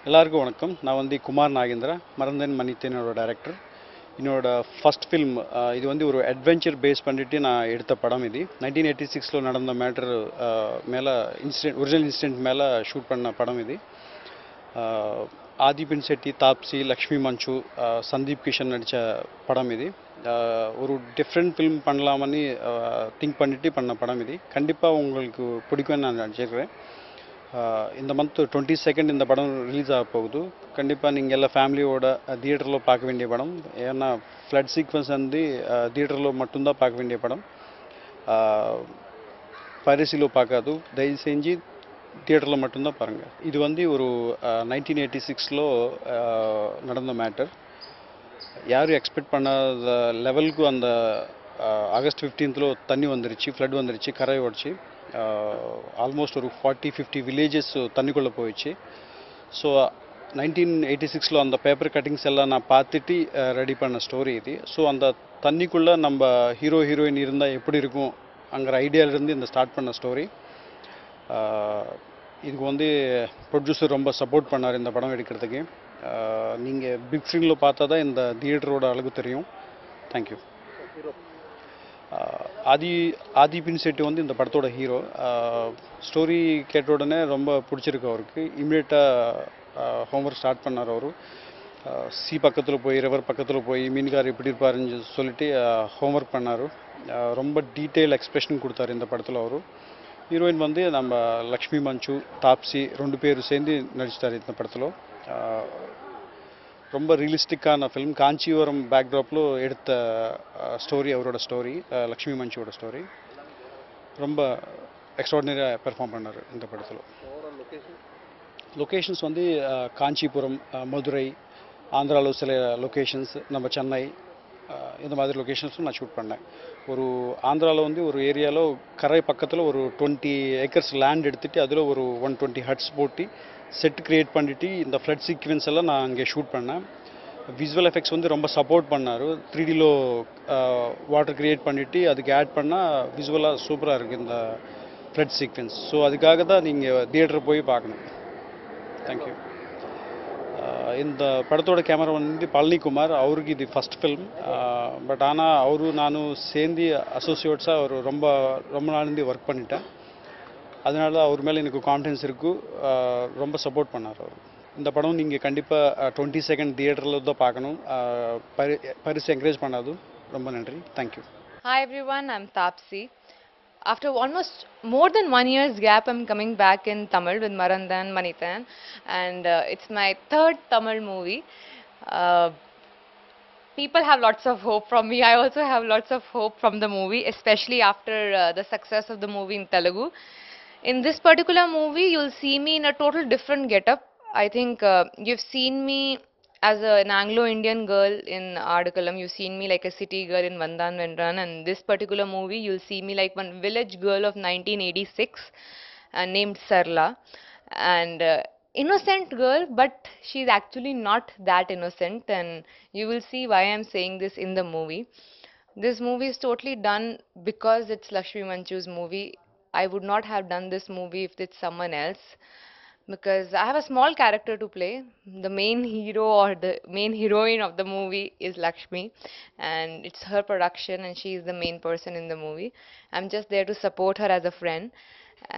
எல்லாருக்கும் வணக்கம். நான் வந்து குமார் நாகேந்திரா, மறந்தேன் மன்னித்தேனோட டைரக்டர். என்னோட ஃபர்ஸ்ட் ஃபில்ம். இது வந்து ஒரு அட்வென்ச்சர் பேஸ் பண்ணிட்டு நான் எடுத்த படம் இது. 1986 நடந்த மேட்டர் மேலே ஒரிஜினல் இன்சிடென்ட் மேலே ஷூட் பண்ண படம் இது. ஆதி பின்செட்டி, தாப்சி, லக்ஷ்மி மஞ்சு, சந்தீப் கிஷன் நடித்த படம் இது. ஒரு டிஃப்ரெண்ட் ஃபில்ம் பண்ணலாமன்னு திங்க் பண்ணிட்டு பண்ண படம் இது. கண்டிப்பாக உங்களுக்கு பிடிக்கும்னு நான் நினச்சிருக்கிறேன். இந்த மந்த் 22 இந்த படம் ரிலீஸ் ஆக போகுது. கண்டிப்பாக நீங்கள் எல்லாம் ஃபேமிலியோட தியேட்டரில் பார்க்க வேண்டிய படம். ஏன்னா ஃப்ளட் சீக்வன்ஸ் வந்து தியேட்டரில் மட்டும்தான் பார்க்க வேண்டிய படம். பரிசிலோ பார்க்காது, தயவு செஞ்சு தியேட்டரில் மட்டும்தான் பாருங்கள். இது வந்து ஒரு 1986 நடந்த மேட்டர். யாரும் எக்ஸ்பெக்ட் பண்ணாத லெவலுக்கு அந்த ஆகஸ்ட் 15 தண்ணி வந்துருச்சு, ஃப்ளட் வந்துருச்சு, கரை ஓடிச்சு. ஆல்மோஸ்ட் ஒரு 40-50 வில்லேஜஸ் தண்ணிக்குள்ளே போயிடுச்சு. ஸோ 1986 அந்த பேப்பர் கட்டிங்ஸ் எல்லாம் நான் பார்த்துட்டு ரெடி பண்ண ஸ்டோரி இது. ஸோ அந்த தண்ணிக்குள்ளே நம்ம ஹீரோயின் இருந்தால் எப்படி இருக்கும் அங்கிற ஐடியாவிலேருந்து இந்த ஸ்டார்ட் பண்ண ஸ்டோரி. இதுக்கு வந்து ப்ரொடியூசர் ரொம்ப சப்போர்ட் பண்ணார் இந்த படம் எடுக்கிறதுக்கு. நீங்கள் பிக் ஸ்க்ரீனில் பார்த்தா தான் இந்த தியேட்டரோட அழகு தெரியும். தேங்க்யூ. ஆதி பின்செட்டி வந்து இந்த படத்தோட ஹீரோ. ஸ்டோரி கேட்ட உடனே ரொம்ப பிடிச்சிருக்கு அவருக்கு. இம்மிடியேட்டாக ஹோம்ஒர்க் ஸ்டார்ட் பண்ணார் அவர். சி பக்கத்தில் போய், ரிவர் பக்கத்தில் போய் மீன்கார் எப்படி இருப்பாருன்னு சொல்லிட்டு ஹோம்ஒர்க் பண்ணார். ரொம்ப டீட்டெயில் எக்ஸ்பிரஷன் கொடுத்தாரு இந்த படத்தில் அவர். ஹீரோயின் வந்து நம்ம லக்ஷ்மி மஞ்சு, தாப்சி 2 பேர் சேர்ந்து நடிச்சிட்டார் இந்த படத்தில். ரொம்ப ரியலிஸ்டிக்கான ஃபிலிம். காஞ்சிபுரம் பேக்ட்ராப்பில் எடுத்த ஸ்டோரி அவரோட ஸ்டோரி, லக்ஷ்மி மஞ்சுவோட ஸ்டோரி. ரொம்ப எக்ஸ்ட்ராடினரியாக பெர்ஃபார்ம் பண்ணார் இந்த படத்தில். லொக்கேஷன்ஸ் வந்து காஞ்சிபுரம், மதுரை, ஆந்திராவில் சில லொக்கேஷன்ஸ், நம்ம சென்னை, இந்த மாதிரி லொக்கேஷன்ஸும் நான் ஷூட் பண்ணேன். ஒரு ஆந்திராவில் வந்து ஒரு ஏரியாவில் கரை பக்கத்தில் ஒரு 20 ஏக்கர்ஸ் லேண்ட் எடுத்துகிட்டு அதில் ஒரு 120 ஹட்ஸ் போட்டு செட் க்ரியேட் பண்ணிவிட்டு இந்த ஃப்ளட் சீக்வென்ஸ் எல்லாம் நான் அங்கே ஷூட் பண்ணேன். விசுவல் எஃபெக்ட்ஸ் வந்து ரொம்ப சப்போர்ட் பண்ணார். 3Dలో வாட்டர் க்ரியேட் பண்ணிவிட்டு அதுக்கு ஆட் பண்ணால் விசுவலாக சூப்பராக இருக்குது இந்த ஃப்ளட் சீக்வென்ஸ். ஸோ அதுக்காக தான் நீங்கள் தியேட்டர் போய் பார்க்கணும். தேங்க்யூ. இந்த படத்தோட கேமராமேன் வந்து பழனிக்குமார். அவருக்கு இது ஃபஸ்ட் ஃபில்ம். பட் ஆனால் அவரு நானும் சேர்ந்து அசோசியேட்ஸாக அவர் ரொம்ப நாள்லேருந்து ஒர்க் பண்ணிட்டேன். அதனால அவர் மேலே எனக்கு கான்ஃபிடன்ஸ் இருக்குது. ரொம்ப சப்போர்ட் பண்ணார் அவர். இந்த படம் நீங்கள் கண்டிப்பாக 22 தியேட்டரில் தான் பார்க்கணும். பரிசு என்கரேஜ் பண்ணாது. ரொம்ப நன்றி. Thank you. Hi everyone, I'm Tapsi. After almost more than 1 year's gap, I'm coming back in Tamil with Marandan Manithan, and it's my third Tamil movie. Uh, People have lots of hope from me. I also have lots of hope from the movie, especially after the success of the movie in Telugu. In this particular movie, you'll see me in a total different getup. I think you've seen me as an Anglo-Indian girl in Adakalam. You've seen me like a city girl in Vandan Vendran. And this particular movie, you'll see me like one village girl of 1986 named Sarla. And innocent girl, but she's actually not that innocent. And you will see why I'm saying this in the movie. This movie is totally done because it's Lakshmi Manchu's movie. I would not have done this movie if it's someone else, because I have a small character to play. The main hero or the main heroine of the movie is Lakshmi, and it's her production and she is the main person in the movie. I'm just there to support her as a friend,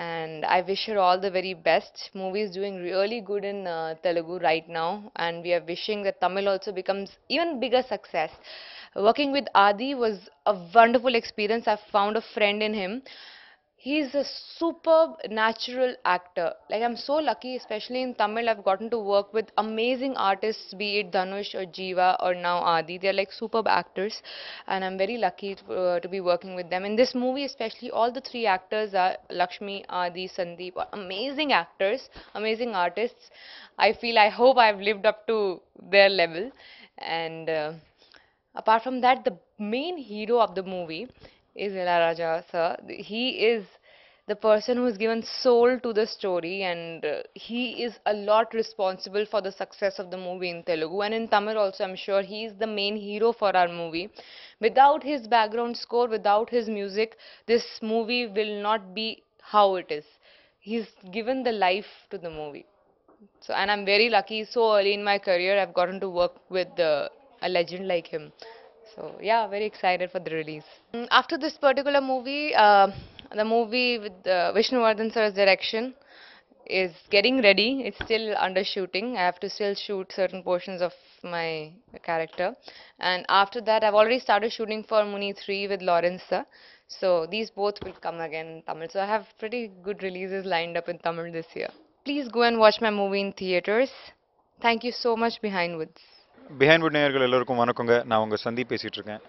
and I wish her all the very best. Movie is doing really good in Telugu right now, and we are wishing that Tamil also becomes even bigger success. Working with Adi was a wonderful experience. I found a friend in him. He's a superb natural actor. Like, I'm so lucky, especially in Tamil, I've gotten to work with amazing artists, be it Dhanush or Jeeva or now Adi. They're like superb actors, and I'm very lucky to be working with them. In this movie, especially, all the 3 actors are Lakshmi, Adi, Sandeep, are amazing actors, amazing artists. I hope I've lived up to their level. And apart from that, the main hero of the movie is Ilayaraja sir. He is the person who has given soul to the story, and he is a lot responsible for the success of the movie in Telugu and in Tamil also. I'm sure he is the main hero for our movie. Without his background score, without his music, this movie will not be how it is. He's given the life to the movie. So, and I'm very lucky. So early in my career, I've gotten to work with a legend like him. So yeah, very excited for the release. After this particular movie, the movie with Vishnuvardhan sir's direction is getting ready. It's still under shooting. I have to still shoot certain portions of my character. And after that, I've already started shooting for Muni 3 with Lawrence sir. So these both will come again in Tamil. So I have pretty good releases lined up in Tamil this year. Please go and watch my movie in theaters. Thank you so much, Behind Woods. Behind நேயர்கள் எல்லோருக்கும் வணக்கங்க. நான் உங்கள் சந்தீப் பேசிகிட்டு இருக்கேன்.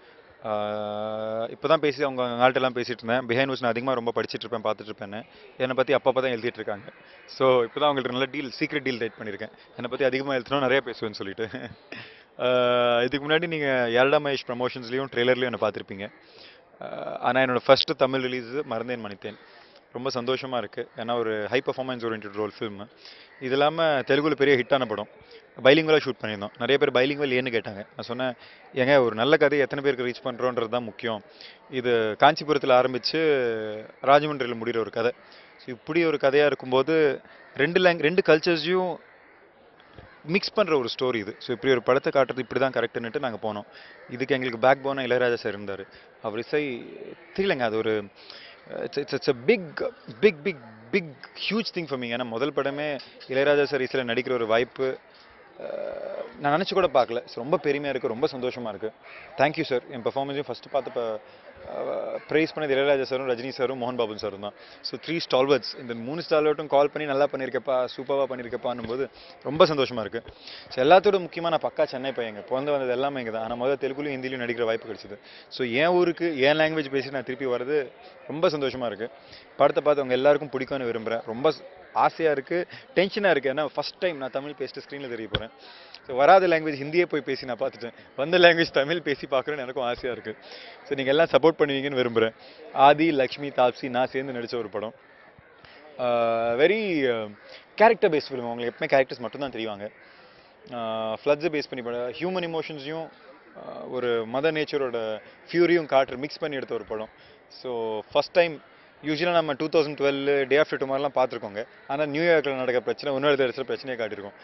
இப்போ தான் பேசி அவங்க ஆள்கிட்டலாம் பேசிகிட்டு இருந்தேன். பிஹைண்ட் வூட்ஸ் நான் அதிகமாக ரொம்ப படிச்சுட்டு இருப்பேன், பார்த்துட்டு இருப்பேன்னு. என்னை பற்றி அப்பப்போ தான் எழுதிட்டு இருக்காங்க. ஸோ இப்போ தான் அவங்கள்ட்ட நல்ல சீக்ரெட் டீல் ரைட் பண்ணியிருக்கேன். என்னை பற்றி அதிகமாக எழுதணும், நிறைய பேசுவேன்னு சொல்லிட்டு. இதுக்கு முன்னாடி நீங்கள் யாரடா மகேஷ் ப்ரமோஷன்ஸ்லேயும் ட்ரெய்லர்லேயும் என்னை பார்த்துருப்பீங்க. ஆனால் என்னோடய ஃபஸ்ட்டு தமிழ் ரிலீஸ் மறந்தேன் மன்னித்தேன். ரொம்ப சந்தோஷமாக இருக்குது. ஏன்னா ஒரு high performance oriented role film. இது இல்லாமல் தெலுங்குல பெரிய ஹிட்டான படம். பைலிங்குவலாக ஷூட் பண்ணியிருந்தோம். நிறைய பேர் பைலிங்குவல் ஏன்னு கேட்டாங்க. நான் சொன்னேன், ஏங்க ஒரு நல்ல கதையை எத்தனை பேருக்கு ரீச் பண்ணுறோன்றது தான் முக்கியம். இது காஞ்சிபுரத்தில் ஆரம்பித்து ராஜமன்றியில் முடிகிற ஒரு கதை. ஸோ இப்படி ஒரு கதையாக இருக்கும்போது ரெண்டு கல்ச்சர்ஸையும் மிக்ஸ் பண்ணுற ஒரு ஸ்டோரி இது. ஸோ இப்படி ஒரு படத்தை காட்டுறது இப்படி தான் கரெக்டுன்னுட்டு நாங்கள் போனோம். இதுக்கு எங்களுக்கு பேக் போனாக இளையராஜா சார் இருந்தார். அவர் இசை தெரியலங்க, அது ஒரு it's a big big big big huge thing for me. ஏன்னா முதல் படமே இளையராஜா சார் இசையில் நடிக்கிற ஒரு வாய்ப்பு நான் நினச்சி கூட பார்க்கல. ரொம்ப பெருமையாக இருக்குது, ரொம்ப சந்தோஷமாக இருக்குது. Thank you sir. என் பெர்ஃபார்மன்ஸையும் ஃபஸ்ட்டு பார்த்து ப்ரைஸ் பண்ணது இளையராஜா சாரும் ரஜினி சாரும் மோகன் பாபு சாரும் தான். ஸோ 3 ஸ்டால்வர்ட்ஸ், இந்த 3 ஸ்டால்வர்ட்டும் கால் பண்ணி நல்லா பண்ணியிருக்கப்பா, சூப்பராக பண்ணியிருக்கப்பான்னும் போது ரொம்ப சந்தோஷமாக இருக்குது. ஸோ எல்லாத்தோட முக்கியமாக நான் பக்கா சென்னை பையங்க, பிறந்து வந்தது எல்லாமே இங்கே தான். ஆனால் முதல்ல தெலுங்குலையும் ஹிந்திலையும் நடிக்கிற வாய்ப்பு கிடைச்சிது. ஸோ என் ஊருக்கு என் லாங்குவேஜ் பேசி நான் திருப்பி வர்றது ரொம்ப சந்தோஷமாக இருக்குது. படத்தை பார்த்து அவங்க எல்லாருக்கும் பிடிக்கும்னு விரும்புகிறேன். ரொம்ப ஆசையாக இருக்குது, டென்ஷனாக இருக்குது. ஏன்னா ஃபஸ்ட் டைம் நான் தமிழ் பேசிட்டு ஸ்க்ரீனில் தெரிய போகிறேன். ஸோ வராத லாங்குவேஜ் ஹிந்தியே போய் பேசி நான் பார்த்துட்டேன். வந்த லாங்குவேஜ் தமிழ் பேசி பார்க்குறேன்னு எனக்கும் ஆசையாக இருக்குது. ஸோ நீங்கள் எல்லாம் சப்போர்ட் பண்ணுவீங்கன்னு விரும்புகிறேன். ஆதி, லக்ஷ்மி, தாப்சி நான் சேர்ந்து நடித்த ஒரு படம். Very character based film. அவங்களுக்கு எப்பவுமே கேரக்டர்ஸ் மட்டும்தான் தெரிவாங்க. ஃப்ளட்ஸை பேஸ் பண்ணி படம், ஹியூமன் இமோஷன்ஸையும் ஒரு மதர் நேச்சரோட ஃபியூரியும் காட்டுற மிக்ஸ் பண்ணி எடுத்த ஒரு படம். ஸோ ஃபஸ்ட் டைம் யூஸ்வலாக நம்ம 2012 டே ஆஃப்டர் டுமாரோலாம் பார்த்துருக்கோங்க. ஆனால் நியூயார்க்கில் நடக்கிற பிரச்சனை இன்னொரு இடத்துல பிரச்சனையை காட்டியிருக்கோம்.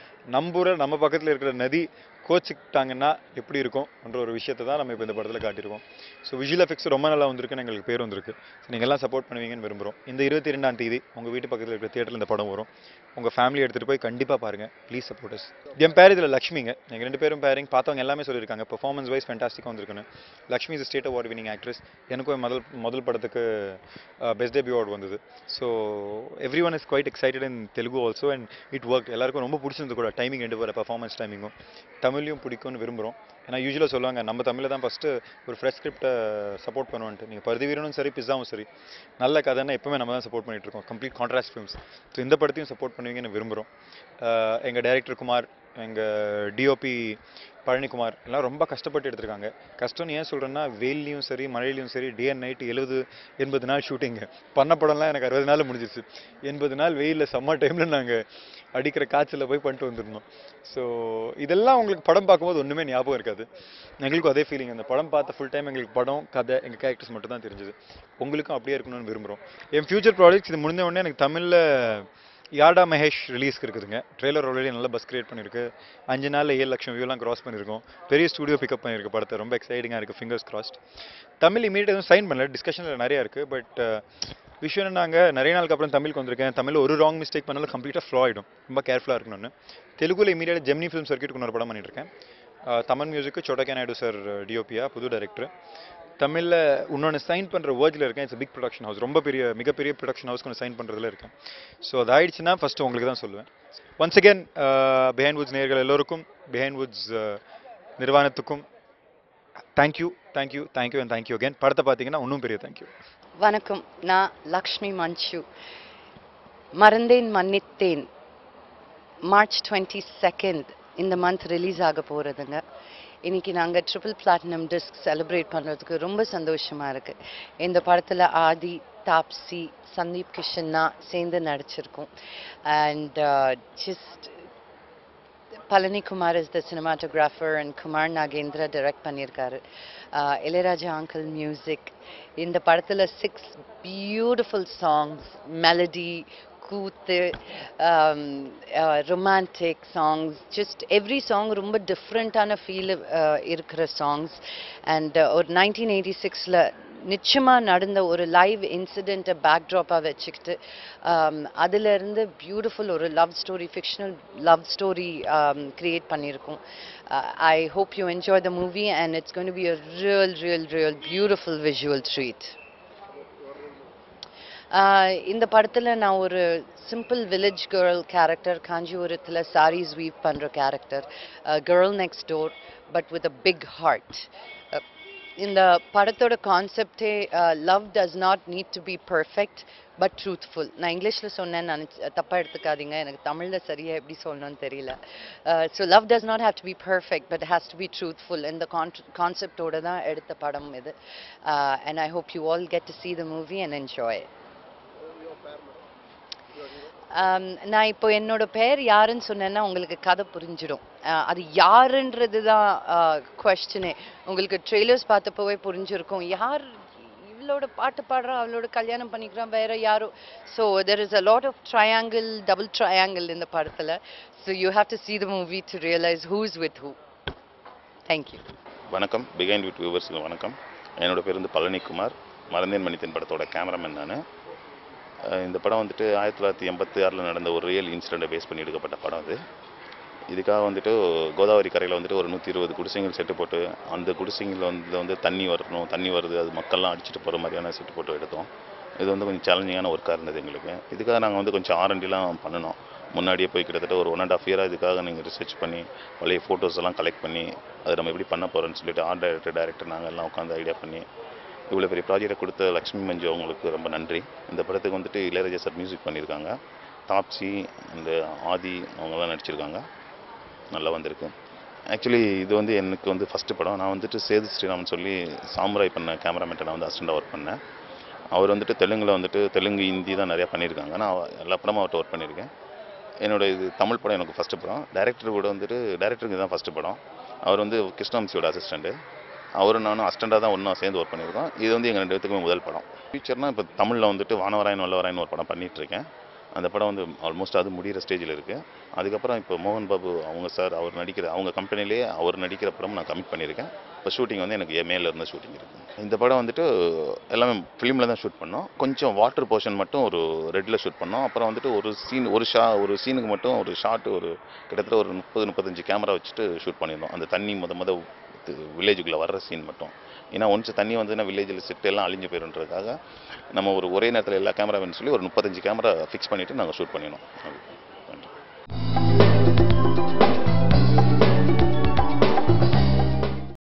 நம்ம பக்கத்தில் இருக்கிற நதி கோச்சிக்கிட்டாங்கன்னா எப்படி இருக்கும்ன்ற ஒரு விஷயத்தை தான் நம்ம இப்போ இந்த படத்தில் காட்டியிருக்கோம். ஸோ விஷுவல் எஃபெக்ட்ஸ் ரொம்ப நல்லா வந்திருக்குன்னு எங்களுக்கு பேர் வந்திருக்கு. ஸோ நீங்கள் எல்லாம் சப்போர்ட் பண்ணுவீங்கன்னு விரும்புகிறோம். இந்த 22ஆம் தேதி உங்கள் வீட்டு பக்கத்தில் இருக்கிற தியேட்டரில் இந்த படம் வரும். உங்கள் ஃபேமிலி எடுத்துகிட்டு போய் கண்டிப்பாக பாருங்கள். Please support us. என் பேர் இதில் லக்ஷ்மிங்க. எங்கள் 2 பேரும் பேரிங் பார்த்தவங்க எல்லாமே சொல்லியிருக்காங்க பெர்ஃபார்மன்ஸ் வைஸ் ஃபேண்டாஸ்டிக்காக வந்திருக்குன்னு. Lakshmi is state award winning actress. எனக்கும் முதல் படத்துக்கு பெஸ்ட் டெபியூ அவார்டு வந்தது. So everyone is quite excited in Telugu also and it work. எல்லாருக்கும் ரொம்ப பிடிச்சிருந்து கூட டைமிங் 2 பேர் பெர்ஃபார்மன்ஸ் டைமிங்கும் தமிழ்லையும் பிடிக்கும்னு விரும்புகிறோம். ஏன்னா யூஸ்வலாக சொல்லுவாங்க நம்ம தமிழில் தான் ஃபஸ்ட்டு ஒரு ஃப்ரெஷ் ஸ்கிரிப்டை சப்போர்ட் பண்ணுவோன்ட்டு. நீங்கள் பருதிவீரனும் சரி பிஸாவும் சரி நல்ல கதைன்னா எப்பவுமே நம்ம தான் சப்போர்ட் பண்ணிகிட்ருக்கோம். Complete contrast films. ஸோ இந்த படத்தையும் சப்போர்ட் பண்ணுவீங்கன்னு விரும்புகிறோம். எங்கள் டைரக்டர் குமார், எங்கள் டிஓபி பழனிக்குமார் எல்லாம் ரொம்ப கஷ்டப்பட்டு எடுத்திருக்காங்க. கஷ்டம்னு ஏன் சொல்கிறேன்னா, வெயிலையும் சரி மழையிலையும் சரி டே அண்ட் நைட்டு 70-80 நாள் ஷூட்டிங்கு. பண்ண படம்லாம் எனக்கு 60 நாள் முடிஞ்சிச்சு. 80 நாள் வெயிலில் சம்மர் டைமில் நாங்கள் அடிக்கிற காய்ச்சலில் போய் பண்ணிட்டு வந்துருந்தோம். ஸோ இதெல்லாம் உங்களுக்கு படம் பார்க்கும்போது ஒன்றுமே ஞாபகம் இருக்காது. எங்களுக்கும் அதே ஃபீலிங். அந்த படம் பார்த்த ஃபுல் டைம் எங்களுக்கு படம் கதை எங்கள் கேரக்டர்ஸ் மட்டும் தான் தெரிஞ்சுது. உங்களுக்கும் அப்படியே இருக்கணும்னு விரும்புகிறோம். என் ஃபியூச்சர் ப்ராஜெக்ட்ஸ் இது முடிஞ்ச உடனே எனக்கு தமிழில் யாடா மகேஷ் ரிலீஸ்க்கு இருக்குதுங்க. ட்ரெய்லர் ஆல்ரெடி நல்ல பஸ் கிரியேட் பண்ணியிருக்கு. 5 நாளில் 7 லட்சம் வியூலாம் கிராஸ் பண்ணியிருக்கோம். பெரிய ஸ்டூடியோ பிக்கப் பண்ணியிருக்கு படத்தை. ரொம்ப எக்ஸைட்டிங்காக இருக்குது. Fingers crossed. தமிழ் இமீடியட் எதுவும் சைன் பண்ணல, டிஸ்கஷனில் நிறையா இருக்குது. பட் விஷயம் நாங்கள் நிறைய நாளுக்கு அப்புறம் தமிழுக்கு வந்திருக்கேன். தமிழில் ஒரு ராங் மிஸ்டேக் பண்ணாலும் கம்ப்ளீட்டாக ஃப்ளோ ஆகிடும். ரொம்ப கேர்ஃபுல்லாக இருக்கணும்னு தெலுங்குல இமீடியட் ஜெமினி ஃபிலிம் சர்க்கியூட்டுக்கு ஒரு படம் பண்ணிட்டுருக்கேன். தமிழ் மியூசிக்கு சோட்டக்கே நாயுடு சார் டிஓபியா, புது டைரக்டர். தமிழில் இன்னொன்று சைன் பண்ணுற வேர்ஜில் இருக்கேன். It's big production house. ரொம்ப மிகப்பெரிய ப்ரொடக்ஷன் ஹவுஸ் கொஞ்சம் சைன் பண்ணுறதுல இருக்கேன். ஸோ அது ஆயிடுச்சுன்னா ஃபஸ்ட்டு உங்களுக்கு தான் சொல்லுவேன். ஒன்ஸ் அகேன் பிஹைண்ட் வுட்ஸ் நேயர்கள் எல்லோருக்கும், பிஹைண்ட் வுட்ஸ் நிர்வாணத்துக்கும் தேங்க்யூ அண்ட் தேங்க்யூ அகேன். படத்தை பார்த்தீங்கன்னா இன்னும் பெரிய தேங்க்யூ. வணக்கம், நான் லக்ஷ்மி மஞ்சு. மறந்தேன் மன்னித்தேன் மார்ச் 22 இந்த மந்த் ரிலீஸ் ஆக போகிறதுங்க. இன்றைக்கி நாங்கள் ட்ரிபிள் பிளாட்டினம் டிஸ்க் செலிப்ரேட் பண்ணுறதுக்கு ரொம்ப சந்தோஷமாக இருக்குது. இந்த படத்தில் ஆதி, தாப்சி, சந்தீப் கிஷன்னா சேர்ந்து நடிச்சிருக்கோம். And just Palani Kumar is the cinematographer and Kumar Nagendra direct பண்ணியிருக்காரு. Ilaiyaraaja uncle music. இந்த படத்தில் 6 beautiful songs, melody, கூத்து, romantic songs, just every song ரொம்ப டிஃப்ரெண்ட்டான ஃபீல் இருக்கிற சாங்ஸ். அண்ட் ஒரு 1986ல் நிச்சயமாக நடந்த ஒரு லைவ் இன்சிடெண்ட்டை பேக்ட்ராப்பாக வச்சுக்கிட்டு அதிலிருந்து பியூட்டிஃபுல் ஒரு love story, fictional love story create பண்ணியிருக்கோம். I hope you enjoy the movie and it's going to be a real beautiful visual treat. இந்த படத்தில் நான் ஒரு சிம்பிள் வில்லேஜ் கேர்ள் கேரக்டர், காஞ்சிபுரத்தில் சாரீஸ் வீவ் பண்ணுற character, girl next door but with a big heart. இந்த படத்தோட கான்செப்டே love does not need to be perfect but truthful. நான் இங்கிலீஷில் சொன்னேன், நான் தப்பாக எடுத்துக்காதீங்க, எனக்கு தமிழில் சரியாக எப்படி சொல்லணும்னு தெரியல. So love does not have to be perfect but has to be truthful. இந்த கான்செப்டோடு தான் எடுத்த படம் இது. And I hope you all get to see the movie and enjoy. நான் இப்போ என்னோட பேர் யாருன்னு சொன்னேன்னா உங்களுக்கு கதை புரிஞ்சிடும். அது யாருன்றது தான் கொஸ்டினே. உங்களுக்கு ட்ரெய்லர்ஸ் பார்த்தப்போவே புரிஞ்சிருக்கும், யார் இவளோட பாட்டு பாடுறா, அவளோட கல்யாணம் பண்ணிக்கிறான் வேற யாரோ. So there is a lot of triangle, double triangle இந்த படத்தில். So you have to see the movie to realize who is with who. Thank you. வணக்கம், பிகைண்ட் வித் வியூவர்ஸுக்கு வணக்கம். என்னோட பேர் வந்து பழனிக்குமார், மறந்தேன் மன்னித்தேன் படத்தோட கேமராமேன் நான். இந்த படம் வந்துட்டு 1986 நடந்த ஒரு ரியல் இன்சிடெண்ட்டை பேஸ் பண்ணி எடுக்கப்பட்ட படம் அது. இதுக்காக வந்துட்டு கோதாவரி கரையில் வந்துட்டு ஒரு 120 குடிசைகள் செட்டு போட்டு, அந்த குடிசைகளில் வந்து தண்ணி வரணும், தண்ணி வருது, அது மக்கள்லாம் அடிச்சுட்டு போகிற மாதிரியான செட்டு போட்டு எடுத்தோம். இது வந்து கொஞ்சம் சேலஞ்சிங்கான ஒர்க்காக இருந்தது எங்களுக்கு. இதுக்காக நாங்கள் வந்து கொஞ்சம் R&Dலாம் பண்ணினோம். முன்னாடியே போய் கிட்டத்தட்ட ஒரு 1.5 இயராக இதுக்காக நீங்கள் ரிசர்ச் பண்ணி பழைய ஃபோட்டோஸ் எல்லாம் கலெக்ட் பண்ணி அதை நம்ம எப்படி பண்ண போகிறோன்னு சொல்லிட்டு ஆர்ட் டைரக்டர் நாங்கள் எல்லாம் உட்காந்து ஐடியா பண்ணி இவ்வளோ பெரிய ப்ராஜெக்டை கொடுத்த லக்ஷ்மி மஞ்சு அவங்களுக்கு ரொம்ப நன்றி. இந்த படத்துக்கு வந்துட்டு இளையராஜா சார் மியூசிக் பண்ணியிருக்காங்க, தாப்சி அந்த ஆதி அவங்கெல்லாம் நடிச்சிருக்காங்க, நல்லா வந்திருக்கு. ஆக்சுவலி இது வந்து எனக்கு வந்து ஃபஸ்ட்டு படம். நான் வந்துட்டு சேது ஸ்ரீராம்னு சொல்லி சாமுராய் பண்ண கேமராமேன்ட்ட நான் வந்து அசிஸ்டண்டாக ஒர்க் பண்ணேன். அவர் வந்துட்டு தெலுங்கு ஹிந்தி தான் நிறையா பண்ணியிருக்காங்க. நான் எல்லா படமும் அவர்கிட்ட ஒர்க் பண்ணியிருக்கேன். என்னோட இது தமிழ் படம் எனக்கு ஃபஸ்ட்டு படம். டேரக்டருக்கு இதுதான் ஃபஸ்ட்டு படம். அவர் வந்து கிருஷ்ணவம்சியோட அசிஸ்டண்ட்டு. அவரும் நானும் அசிஸ்டண்டாக தான் ஒன்றா சேர்ந்து ஒர்க் பண்ணியிருக்கோம். இது வந்து எங்கள் 2 பேத்துக்குமே முதல் படம். ஃபியூச்சர்னால் இப்போ தமிழில் வந்துட்டு வானவராயன் வல்லவராயன் ஒரு படம் பண்ணிகிட்ருக்கேன். அந்த படம் வந்து ஆல்மோஸ்ட் அது முடிகிற ஸ்டேஜில் இருக்குது. அதுக்கப்புறம் இப்போ மோகன் பாபு அவங்க சார் அவர் நடிக்கிற அவங்க கம்பெனிலேயே அவர் நடிக்கிற படம் நான் கமிட் பண்ணியிருக்கேன். இப்போ ஷூட்டிங் வந்து எனக்கு மேல இருந்து ஷூட்டிங் இருக்குது. இந்த படம் வந்துட்டு எல்லாமே ஃபிலிமில் தான் ஷூட் பண்ணோம். கொஞ்சம் வாட்டர் போர்ஷன் மட்டும் ஒரு ரெட்டில் ஷூட் பண்ணோம். அப்புறம் வந்துட்டு ஒரு சீனுக்கு மட்டும் ஒரு ஷாட் ஒரு கிட்டத்தட்ட ஒரு 30-35 கேமரா வச்சுட்டு ஷூட் பண்ணியிருந்தோம். அந்த தண்ணி முத வில்லேஜுக்குள்ளே வர்ற சீன் மட்டும். ஏன்னா ஒன்ஸ் தண்ணி வந்துன்னா வில்லேஜில் செட்டு எல்லாம் அழிஞ்சு போயிடுன்றதுக்காக நம்ம ஒரே நேரத்தில் எல்லா கேமராமேன் சொல்லி ஒரு 35 கேமரா ஃபிக்ஸ் பண்ணிவிட்டு நாங்கள் ஷூட் பண்ணினோம். நன்றி.